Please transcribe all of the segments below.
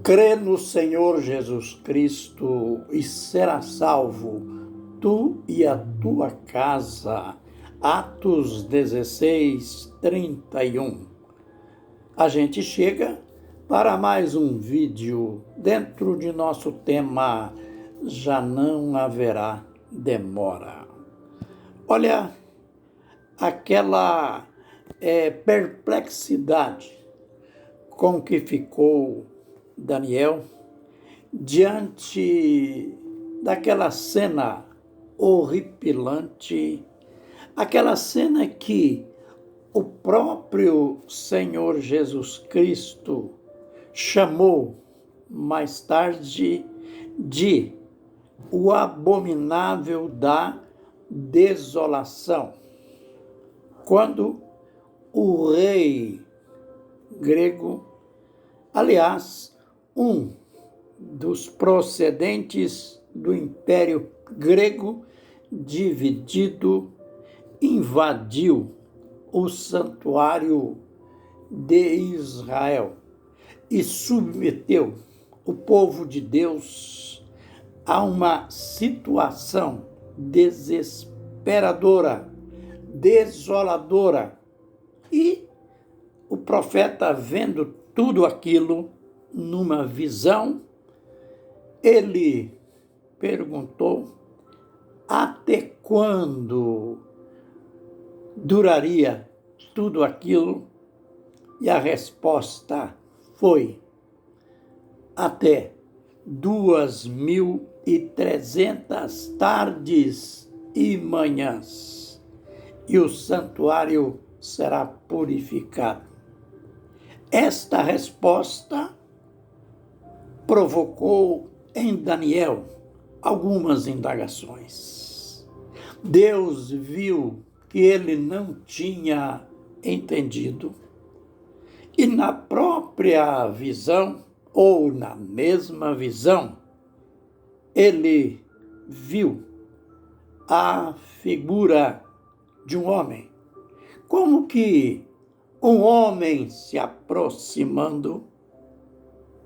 Crê no Senhor Jesus Cristo e serás salvo, tu e a tua casa. Atos 16:31. A gente chega para mais um vídeo dentro de nosso tema Já Não Haverá Demora. Olha, aquela perplexidade com que ficou Daniel diante daquela cena horripilante, aquela cena que o próprio Senhor Jesus Cristo chamou mais tarde de o abominável da desolação. Quando o rei grego, aliás, um dos procedentes do Império Grego dividido, invadiu o santuário de Israel e submeteu o povo de Deus a uma situação desesperadora, desoladora. E o profeta, vendo tudo aquilo numa visão, ele perguntou até quando duraria tudo aquilo, e a resposta foi até 2.300 tardes e manhãs, e o santuário será purificado. Esta resposta provocou em Daniel algumas indagações. Deus viu que ele não tinha entendido, e na própria visão, ou na mesma visão, ele viu a figura de um homem, como que um homem se aproximando,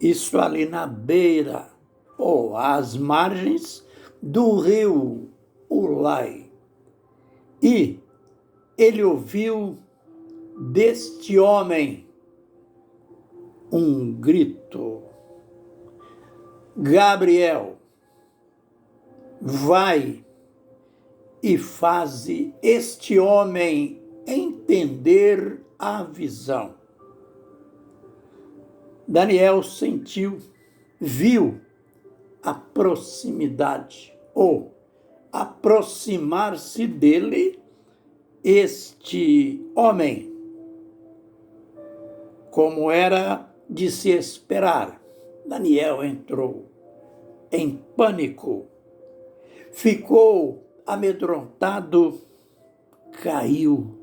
isso ali na beira ou às margens do rio Ulai. E ele ouviu deste homem um grito: Gabriel, vai e faze este homem entender a visão. Daniel sentiu, viu a proximidade, ou aproximar-se dele, este homem. Como era de se esperar, Daniel entrou em pânico, ficou amedrontado, caiu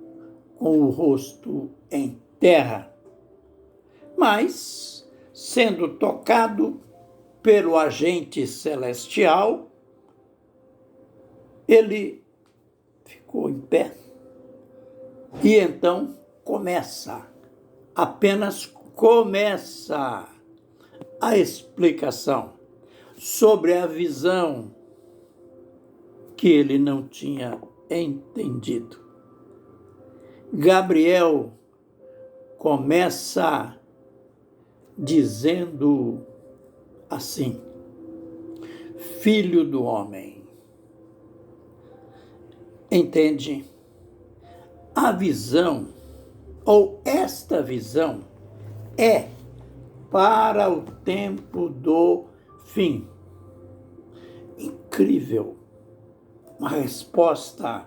com o rosto em terra. Mas, sendo tocado pelo agente celestial, ele ficou em pé. E então apenas começa a explicação sobre a visão que ele não tinha entendido. Gabriel começa dizendo assim: Filho do homem. Entende? A visão, ou esta visão, é para o tempo do fim. Incrível. Uma resposta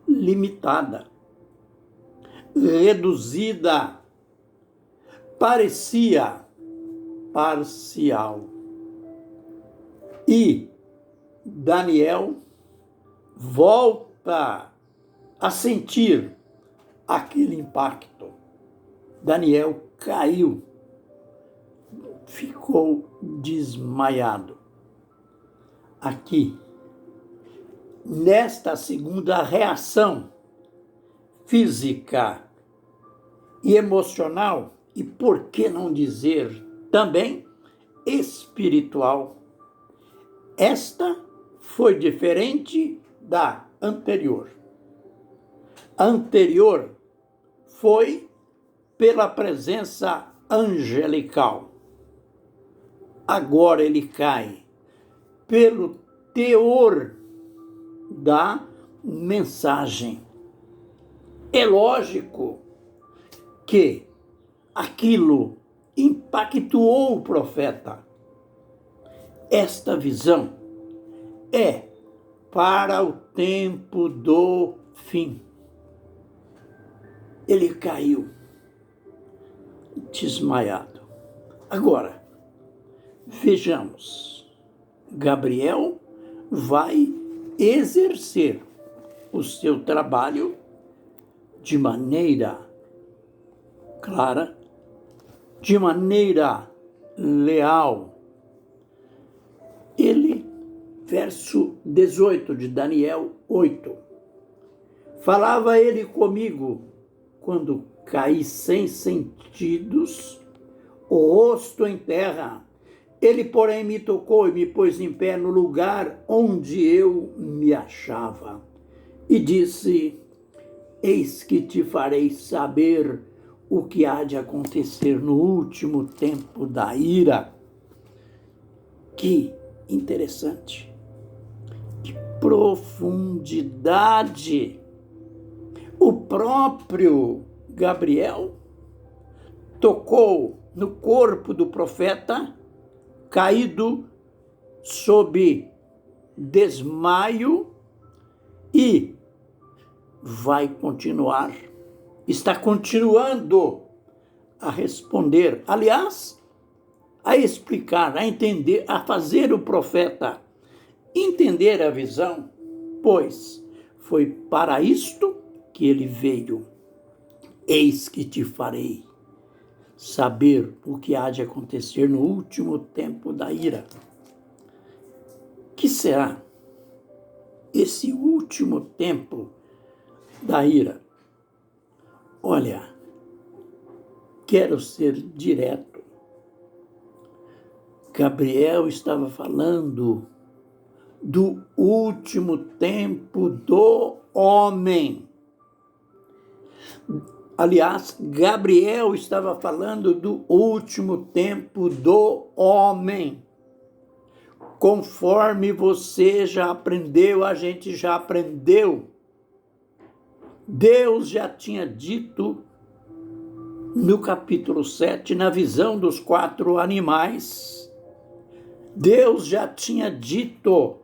limitada, reduzida, parecia parcial. E Daniel volta a sentir aquele impacto. Daniel caiu, ficou desmaiado. Aqui, nesta segunda reação física e emocional, e por que não dizer também espiritual. Esta foi diferente da anterior. A anterior foi pela presença angelical. Agora ele cai pelo teor da mensagem. É lógico que aquilo impactou o profeta. Esta visão é para o tempo do fim. Ele caiu desmaiado. Agora, vejamos. Gabriel vai exercer o seu trabalho de maneira clara, de maneira leal. Ele, verso 18 de Daniel 8, falava ele comigo quando caí sem sentidos, o rosto em terra. Ele, porém, me tocou e me pôs em pé no lugar onde eu me achava. E disse: eis que te farei saber o que há de acontecer no último tempo da ira. Que interessante. Que profundidade. O próprio Gabriel tocou no corpo do profeta, caído sob desmaio, e vai continuar, está continuando a responder, aliás, a explicar, a entender, a fazer o profeta entender a visão, pois foi para isto que ele veio. Eis que te farei saber o que há de acontecer no último tempo da ira. Que será esse último tempo da ira? Olha, quero ser direto. Gabriel estava falando do último tempo do homem. Aliás, Gabriel estava falando do último tempo do homem. Conforme você já aprendeu, a gente já aprendeu. Deus já tinha dito no capítulo 7, na visão dos 4 animais, Deus já tinha dito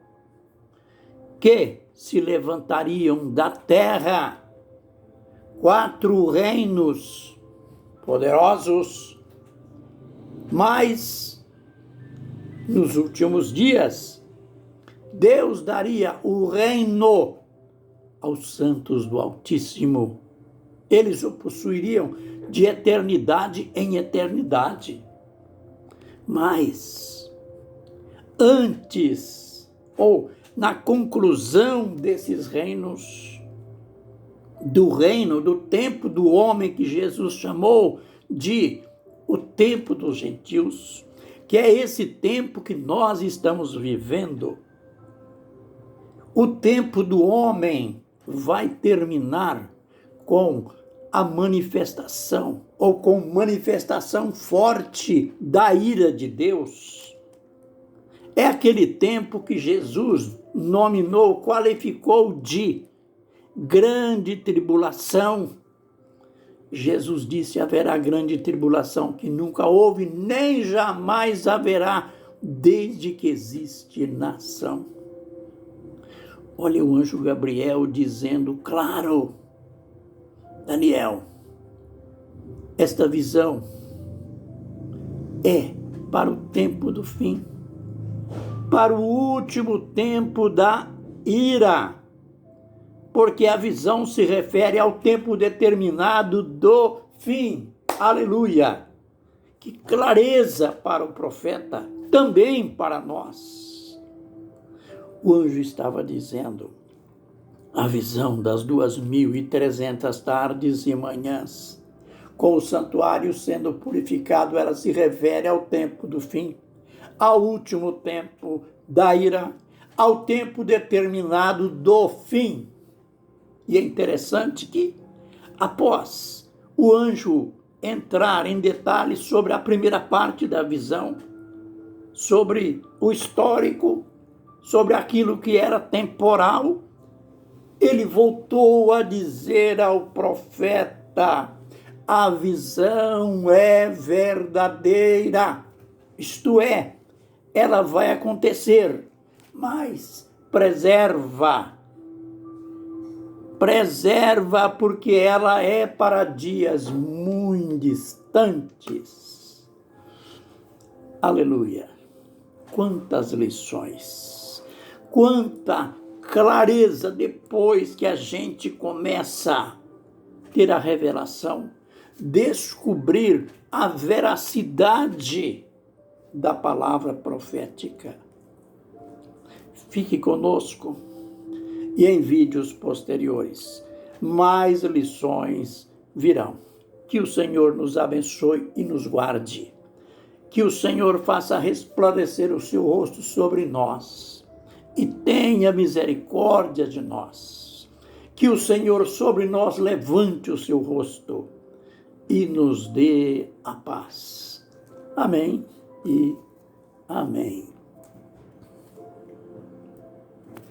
que se levantariam da terra 4 reinos poderosos, mas nos últimos dias Deus daria o reino aos santos do Altíssimo. Eles o possuiriam de eternidade em eternidade. Mas antes, ou na conclusão desses reinos, do reino, do tempo do homem que Jesus chamou de o tempo dos gentios, que é esse tempo que nós estamos vivendo, o tempo do homem vai terminar com a manifestação, ou com manifestação forte da ira de Deus. É aquele tempo que Jesus nominou, qualificou de grande tribulação. Jesus disse: haverá grande tribulação que nunca houve, nem jamais haverá, desde que existe nação. Olha o anjo Gabriel dizendo, claro, Daniel, esta visão é para o tempo do fim, para o último tempo da ira, porque a visão se refere ao tempo determinado do fim. Aleluia! Que clareza para o profeta, também para nós. O anjo estava dizendo, a visão das 2.300 tardes e manhãs, com o santuário sendo purificado, ela se refere ao tempo do fim. ao último tempo da ira, ao tempo determinado do fim. E é interessante que, após o anjo entrar em detalhes sobre a primeira parte da visão, sobre o histórico, sobre aquilo que era temporal, ele voltou a dizer ao profeta: a visão é verdadeira, isto é, ela vai acontecer, mas preserva, porque ela é para dias muito distantes. Aleluia! Quantas lições, quanta clareza depois que a gente começa a ter a revelação, descobrir a veracidade da palavra profética. Fique conosco e em vídeos posteriores mais lições virão. Que o Senhor nos abençoe e nos guarde. Que o Senhor faça resplandecer o seu rosto sobre nós e tenha misericórdia de nós. Que o Senhor sobre nós levante o seu rosto e nos dê a paz. Amém e amém.